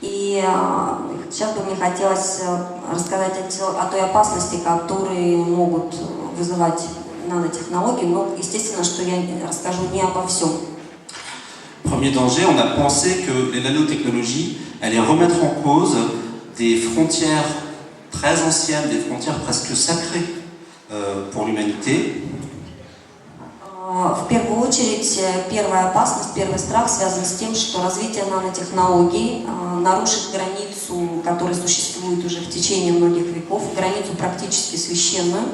И сейчас бы мне хотелось рассказать о той опасности, которые могут вызывать нанотехнологии, но естественно, что я расскажу не обо всем. Premier danger, on a pensé que les nanotechnologies allaient remettre en cause des frontières très anciennes, des frontières presque sacrées pour l'humanité. В первую очередь, первая опасность, первый страх связан с тем, что развитие нанотехнологий нарушит границу, которая существует уже в течение многих веков, границу практически священную.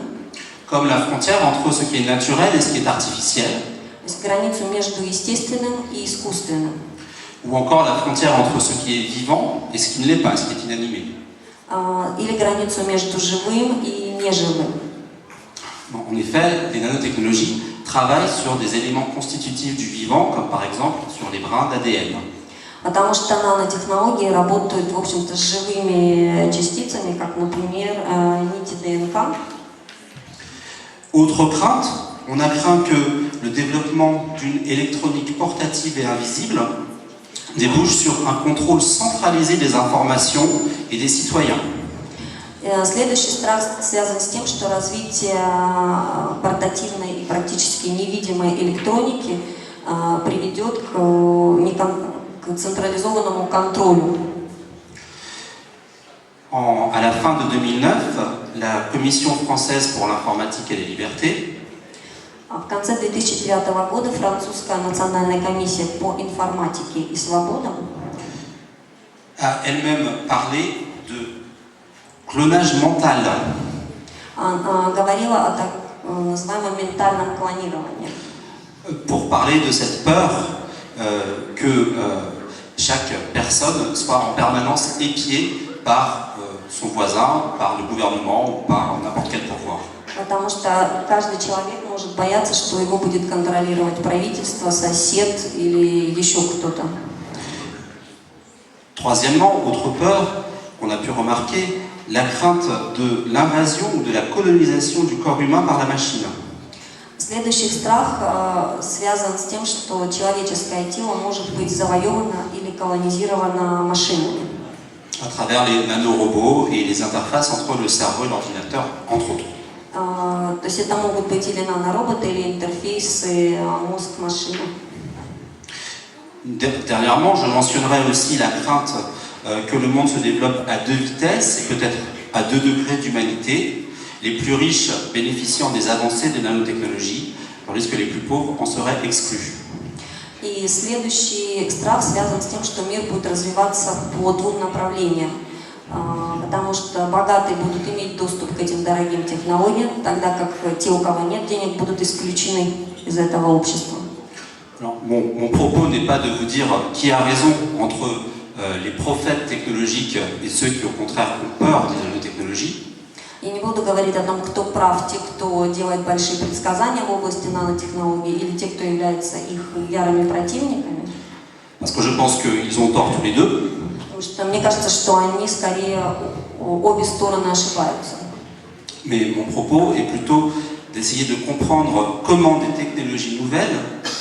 Comme la frontière entre ce qui est naturel et ce qui est artificiel. То есть границу между естественным и искусственным. Ou encore la frontière entre ce qui est vivant et ce qui ne l'est pas, ce qui est inanimé. Или границу между живым и неживым. En effet, les nanotechnologies travaillent sur des éléments constitutifs du vivant, comme par exemple sur les brins d'ADN. Потому что нанотехнологии работают, в общем-то, с живыми частицами, как, например, нити ДНК. Autre crainte, on a craint que le développement d'une électronique portative et invisible débouche sur un contrôle centralisé des informations et des citoyens. Следующий страх связан с тем, что развитие портативной и практически невидимой электроники приведет к централизованному контролю. À la fin de 2009, la Commission française pour l'informatique et les libertés В конце 2009 года французская национальная комиссия по информатике и свободам a elle-même parlé de clonage mental. говорила о так называемом ментальном клонировании. Pour parler de cette peur que chaque personne soit en permanence épiée par son voisin, par le gouvernement ou par n'importe quel pouvoir. Потому что каждый человек может бояться, что его будет контролировать правительство, сосед или еще кто-то. Troisièmement, autre peur qu'on a pu remarquer, la crainte de l'invasion ou de la colonisation du corps humain par la machine. Следующий страх связан с тем, что человеческое тело может быть завоевано или колонизировано машинами. À travers les nanorobots et les interfaces entre le cerveau et l'ordinateur, entre autres. То есть это могут быть или нанороботы, или интерфейсы мозг-машина. Dernièrement, je mentionnerai aussi la crainte que le monde se développe à 2 vitesses et peut-être à 2 degrés d'humanité, les plus riches bénéficiant des avancées des nanotechnologies, tandis que les plus pauvres en seraient exclus. И следующий страх связан с тем, что мир будет развиваться по 2 направлениям. Потому что богатые будут иметь доступ к этим дорогим технологиям, тогда как те, у кого нет денег, будут исключены из этого общества. Alors, mon propos n'est pas de vous dire qui a raison entre les prophètes technologiques et ceux qui, au contraire, ont peur des nanotechnologies. Я не буду говорить о том, кто прав, те, кто делает большие предсказания в области нанотехнологий, или те, кто являются их ярыми противниками. Parce que je pense qu'ils ont tort tous les deux. Потому что мне кажется, что они скорее обе стороны ошибаются. Mais mon propos est plutôt d'essayer de comprendre comment des technologies nouvelles,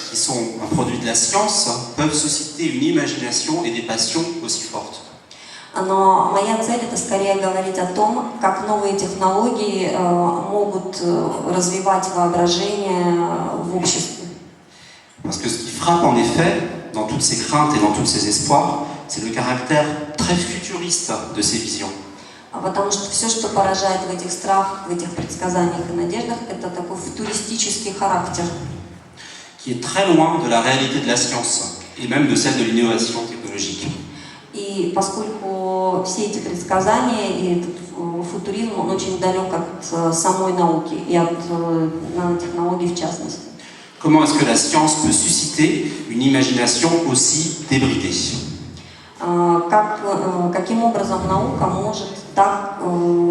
qui sont un produit de la science, peuvent susciter une imagination et des passions aussi fortes. Но моя цель – это скорее говорить о том, как новые технологии могут развивать воображение в обществе. Parce que ce qui frappe en effet, dans toutes ces craintes et dans tous ces espoirs, c'est le caractère très futuriste de ces visions. Потому что все, что поражает в этих страхах, в этих предсказаниях и надеждах, это такой футуристический характер. Qui est très loin de la réalité de la science, et même de celle de l'innovation technologique. И поскольку все эти предсказания и этот футуризм, он очень далек от самой науки и от нанотехнологий в частности. Comment est-ce que la science peut susciter une imagination aussi débridée? Каким образом наука может так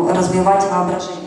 развивать воображение?